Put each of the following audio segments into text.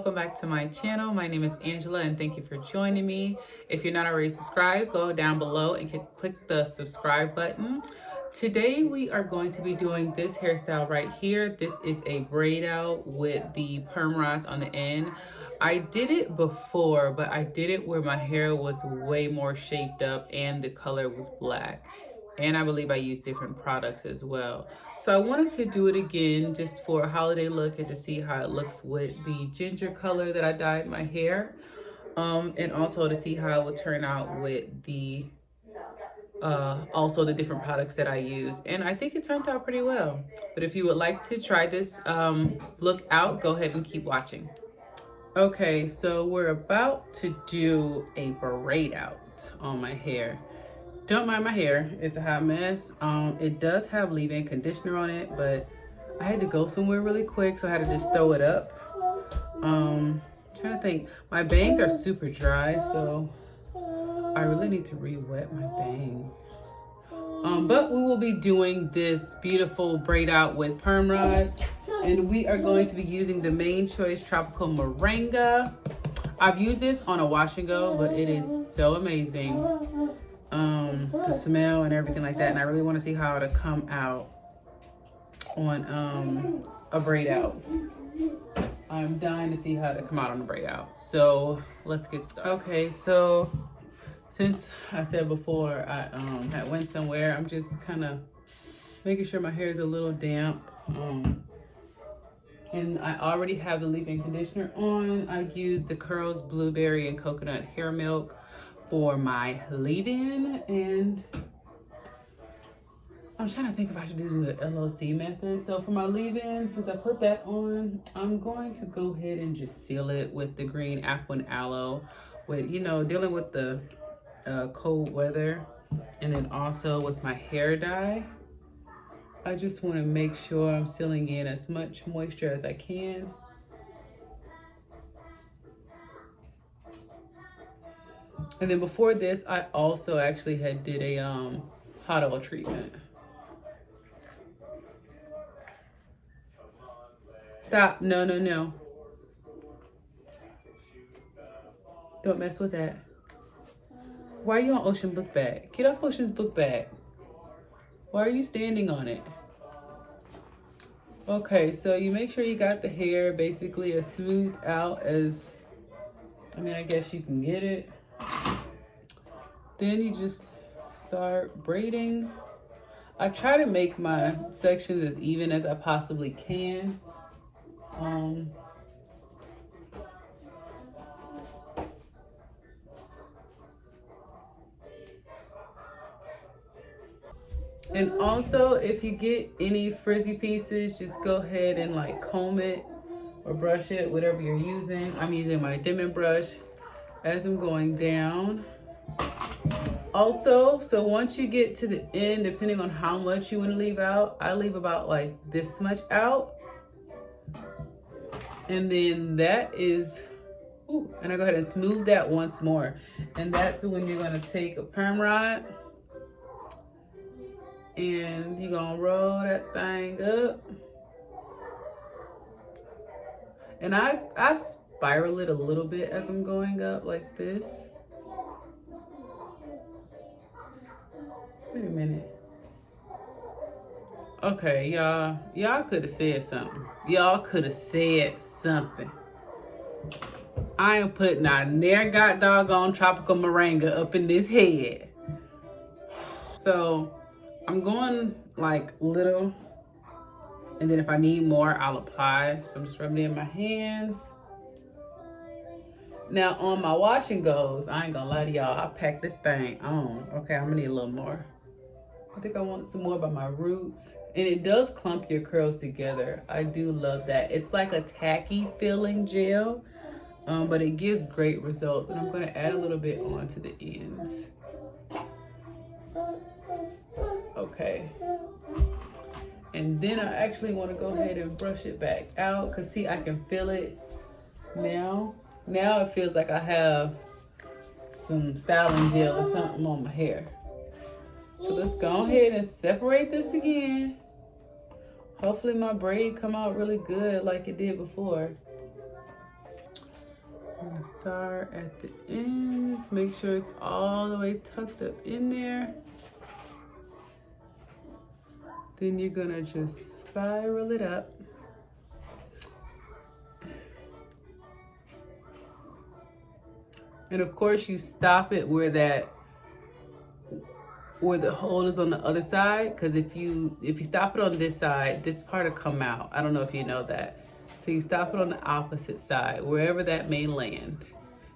welcome back to my channel. My name is Angela and thank you for joining me. If you're not already subscribed, go down below and click the subscribe button. Today we are going to be doing this hairstyle right here. This is a braid out with the perm rods on the end. I did it before, but I did it where my hair was way more shaped up and the color was black. And I believe I used different products as well. So I wanted to do it again just for a holiday look and to see how it looks with the ginger color that I dyed my hair. And also to see how it would turn out with the also the different products that I use. And I think it turned out pretty well. But if you would like to try this look out, go ahead and keep watching. Okay, so we're about to do a braid out on my hair. Don't mind my hair, it's a hot mess. It does have leave-in conditioner on it, but I had to go somewhere really quick, so I had to just throw it up. Trying to think, my bangs are super dry, so I really need to re-wet my bangs. But we will be doing this beautiful braid out with perm rods, and we are going to be using the Main Choice Tropical Moringa. I've used this on a wash and go, but it is so amazing. The smell and everything like that, and I really want to see how it'll come out on a braid out. I'm dying to see how to come out on a braid out, so let's get started. Okay, so since I said before I had went somewhere, I'm just kind of making sure my hair is a little damp, and I already have the leave-in conditioner on. I use the Curls Blueberry and Coconut Hair Milk for my leave-in, and I'm trying to think if I should do the LOC method. So for my leave-in, since I put that on, I'm going to go ahead and just seal it with the green apple and aloe, with, you know, dealing with the cold weather, and then also with my hair dye. I just want to make sure I'm sealing in as much moisture as I can. And then before this, I also actually did a hot oil treatment. Stop, no. Don't mess with that. Why are you on Ocean book bag? Get off Ocean's book bag. Why are you standing on it? Okay, so you make sure you got the hair basically as smooth out as, I mean, I guess you can get it. Then you just start braiding. I try to make my sections as even as I possibly can. And also, if you get any frizzy pieces, just go ahead and like comb it or brush it, whatever you're using. I'm using my Denman brush as I'm going down. Also, so once you get to the end, depending on how much you want to leave out, I leave about like this much out. And then that is, and I go ahead and smooth that once more. And that's when you're going to take a perm rod and you're going to roll that thing up. And I spiral it a little bit as I'm going up like this. Wait a minute. Okay, y'all could have said something. Y'all could have said something. I am putting our near got doggone tropical moringa up in this head. So I'm going like little, and then if I need more, I'll apply. So I'm just rubbing it in my hands. Now on my wash and goes, I ain't gonna lie to y'all, I packed this thing on. Okay, I'm gonna need a little more. I think I want some more by my roots. And it does clump your curls together. I do love that. It's like a tacky feeling gel, but it gives great results. And I'm gonna add a little bit onto the ends. Okay. And then I actually want to go ahead and brush it back out, because see, I can feel it now. Now it feels like I have some saline gel or something on my hair. So let's go ahead and separate this again. Hopefully my braid come out really good like it did before. I'm gonna start at the ends, make sure it's all the way tucked up in there. Then you're gonna just spiral it up. And of course you stop it where the hole is on the other side, because if you stop it on this side, this part will come out. I don't know if you know that. So you stop it on the opposite side, wherever that may land,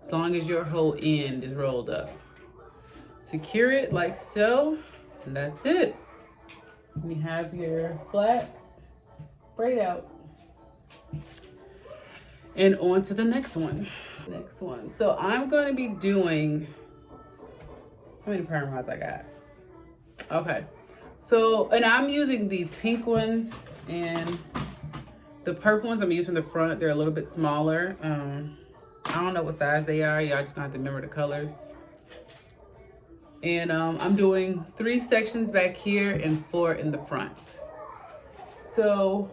as long as your whole end is rolled up. Secure it like so, and that's it. You have your flat braid out. And on to the next one. So I'm going to be doing, how many perm rods I got? Okay. So, and I'm using these pink ones, and the purple ones I'm using from the front. They're a little bit smaller. I don't know what size they are. Y'all just gonna have to remember the colors. And I'm doing 3 sections back here and 4 in the front. So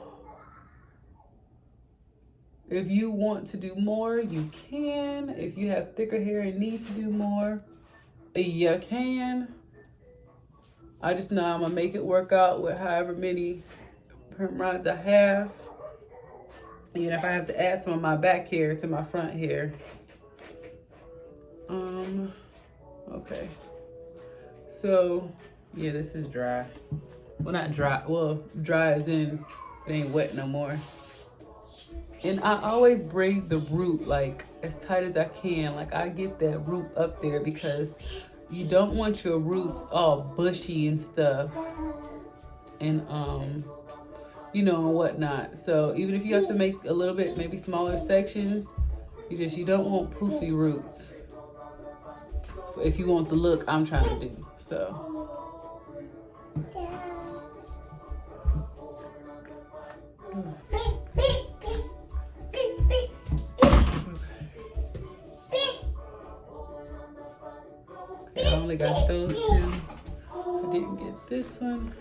if you want to do more, you can. If you have thicker hair and need to do more, you can. I just know I'm gonna make it work out with however many perm rods I have. And if I have to add some of my back hair to my front hair. Okay. So, yeah, this is dry. Well, not dry. Well, dry as in it ain't wet no more. And I always braid the root like as tight as I can. Like I get that root up there because you don't want your roots all bushy and stuff. And you know, and whatnot. So even if you have to make a little bit, maybe smaller sections, you don't want poofy roots. If you want the look I'm trying to do. So. I only got those 2. I didn't get this one.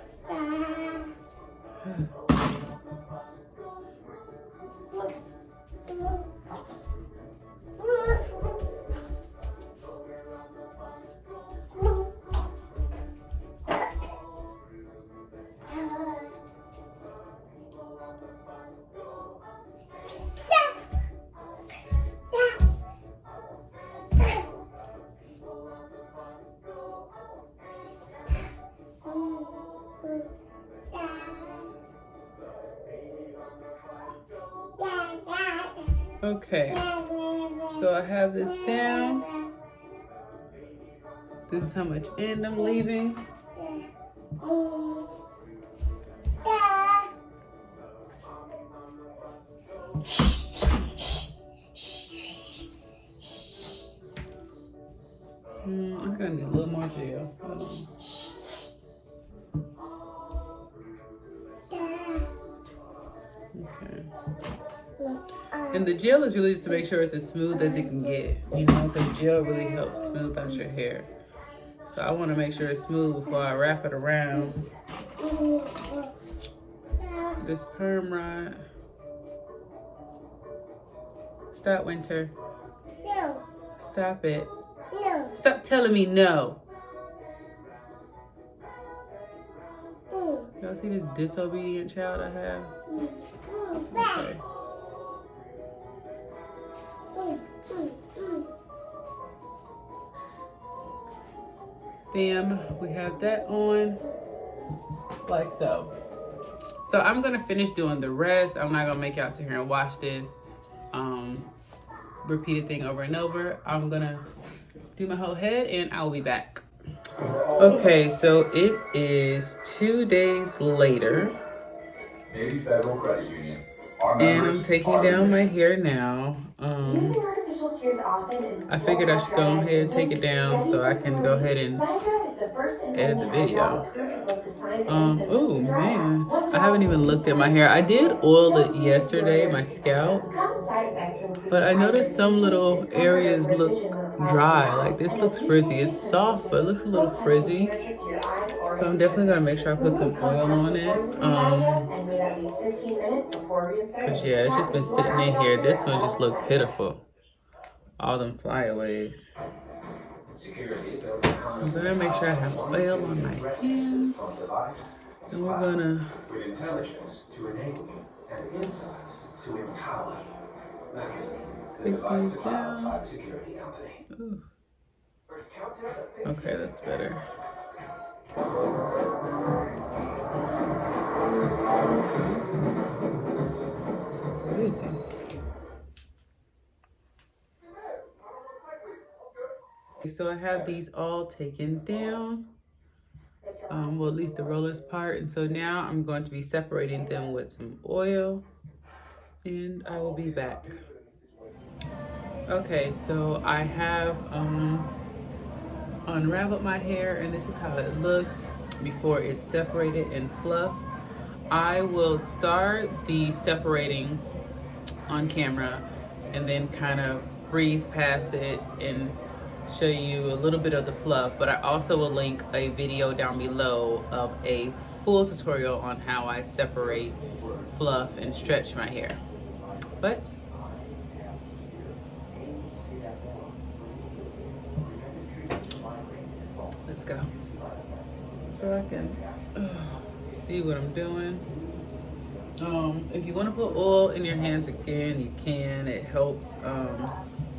Okay, so I have this down. This is how much end I'm leaving. I'm gonna need a little more gel. Hold on. Okay. And the gel is really just to make sure it's as smooth as it can get, you know, because gel really helps smooth out your hair. So I want to make sure it's smooth before I wrap it around this perm rod. Stop, Winter. No. Stop it. No. Stop telling me no. Y'all see this disobedient child I have? Okay. Bam, we have that on, like so. So I'm gonna finish doing the rest. I'm not gonna make y'all sit here and watch this repeated thing over and over. I'm gonna do my whole head and I'll be back. Okay, so it is 2 days later. Navy Federal Credit Union. And I'm taking down my hair now. Using artificial tears often in I figured I should go ahead and take it down so I can go ahead and edit the video. Oh man, I haven't even looked at my hair. I did oil it yesterday, my scalp, but I noticed some little areas look dry. Like this looks frizzy. It's soft, but it looks a little frizzy. So I'm definitely gonna make sure I put some oil on it. Cause yeah, it's just been sitting in here. This one just looked pitiful. all them flyaways. Security built in I'm gonna make sure I have oil on my hands. And we're gonna with intelligence to enable you and insights to empower you. The pick device these to cloud down. cybersecurity company. Ooh. Okay, that's better. What is it? So I have these all taken down, well, at least the rollers part. And so now I'm going to be separating them with some oil, and I will be back. Okay, so I have unraveled my hair, and this is how it looks before it's separated and fluffed. I will start the separating on camera and then kind of breeze past it and show you a little bit of the fluff, but I also will link a video down below of a full tutorial on how I separate fluff and stretch my hair. But let's go so I can see what I'm doing. If you want to put oil in your hands again, you can. It helps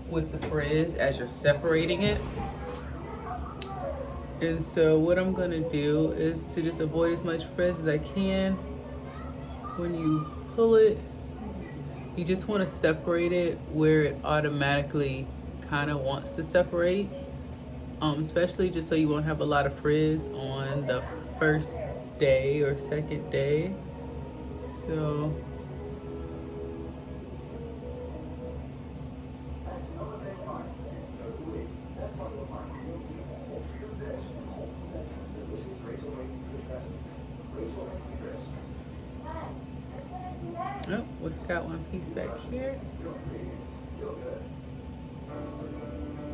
with the frizz as you're separating it. And so what I'm gonna do is to just avoid as much frizz as I can. When you pull it, you just want to separate it where it automatically kind of wants to separate, especially just so you won't have a lot of frizz on the first day or second day. So oh, we've got one piece back here.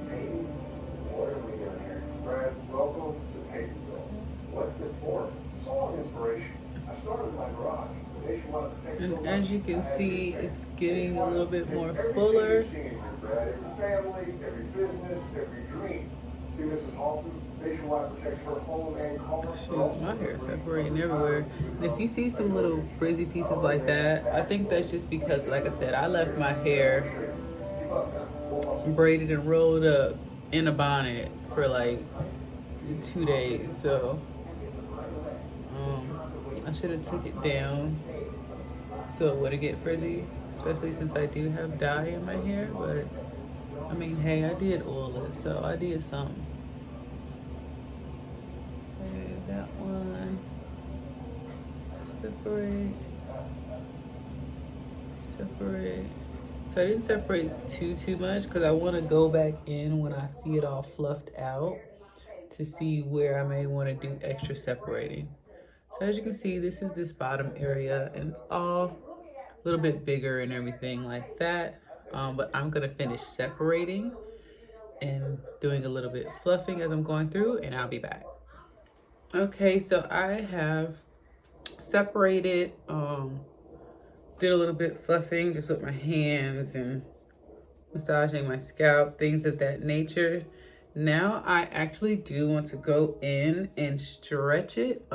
Hey, what are we doing here? Brad, welcome to Paperville. What's this for? It's all inspiration. I started in my garage. And as you can see, it's getting a little bit more fuller. Every family, every business, every dream. See Mrs. Hoffman? Nationwide protects her home and car. Shoot, my hair is separating everywhere. And if you see some little frizzy pieces like that, I think that's just because, like I said, I left my hair braided and rolled up in a bonnet for like 2 days. So I should have took it down so it wouldn't get frizzy, especially since I do have dye in my hair. But I mean, hey, I did oil it, so I did something. Okay, that one. Separate. So I didn't separate too much because I want to go back in when I see it all fluffed out to see where I may want to do extra separating. So as you can see, this is this bottom area, and it's all a little bit bigger and everything like that. But I'm gonna finish separating and doing a little bit of fluffing as I'm going through, and I'll be back. Okay, so I have separated, did a little bit fluffing just with my hands and massaging my scalp, things of that nature. Now I actually do want to go in and stretch it.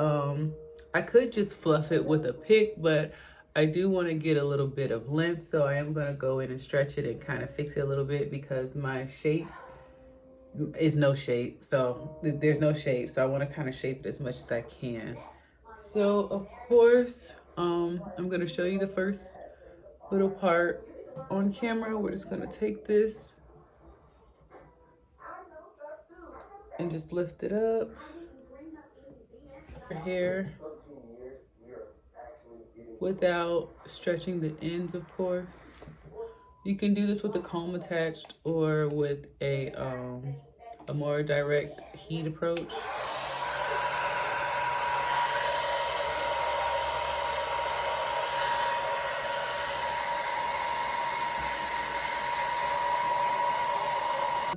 I could just fluff it with a pick, but I do want to get a little bit of length, so I am going to go in and stretch it and kind of fix it a little bit because my shape is no shape. So there's no shape, so I want to kind of shape it as much as I can. So of course, I'm going to show you the first little part on camera. We're just going to take this and just lift it up your hair without stretching the ends, of course. You can do this with a comb attached or with a more direct heat approach.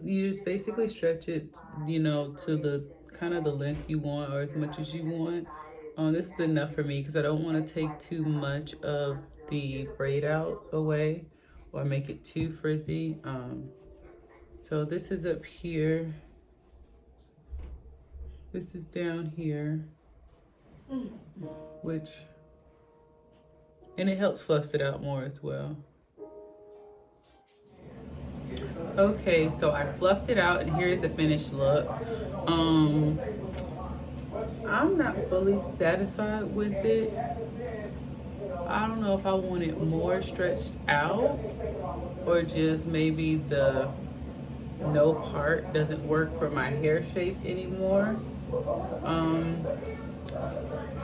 You just basically stretch it, to the kind of the length you want or as much as you want. This is enough for me because I don't want to take too much of the braid out away or make it too frizzy. So this is up here. This is down here, and it helps fluff it out more as well. Okay, so I fluffed it out, and here's the finished look. I'm not fully satisfied with it. I don't know if I want it more stretched out, or just maybe the no part doesn't work for my hair shape anymore. I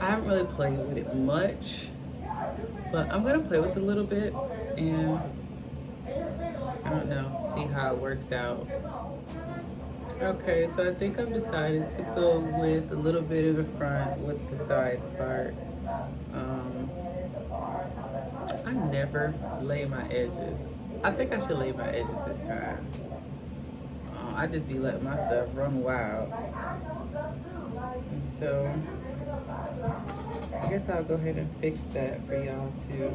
haven't really played with it much, but I'm gonna play with it a little bit, and I don't know, see how it works out. Okay, so I think I've decided to go with a little bit of the front with the side part. I never lay my edges. I think I should lay my edges this time. I just be letting my stuff run wild. And so I guess I'll go ahead and fix that for y'all too.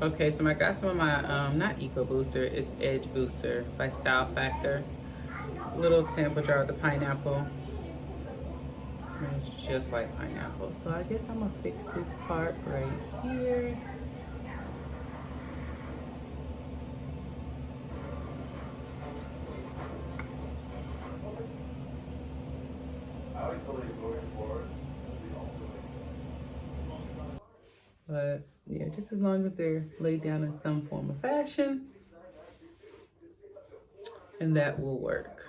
Okay, so I got some of my, not Eco Booster, it's Edge Booster by Style Factor. Little sample jar of the pineapple. It smells just like pineapple. So I guess I'm gonna fix this part right here. But yeah, just as long as they're laid down in some form of fashion, and that will work.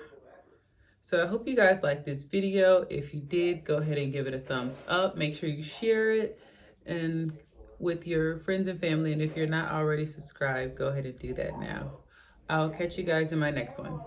So I hope you guys liked this video. If you did, go ahead and give it a thumbs up. Make sure you share it and with your friends and family. And if you're not already subscribed, go ahead and do that now. I'll catch you guys in my next one.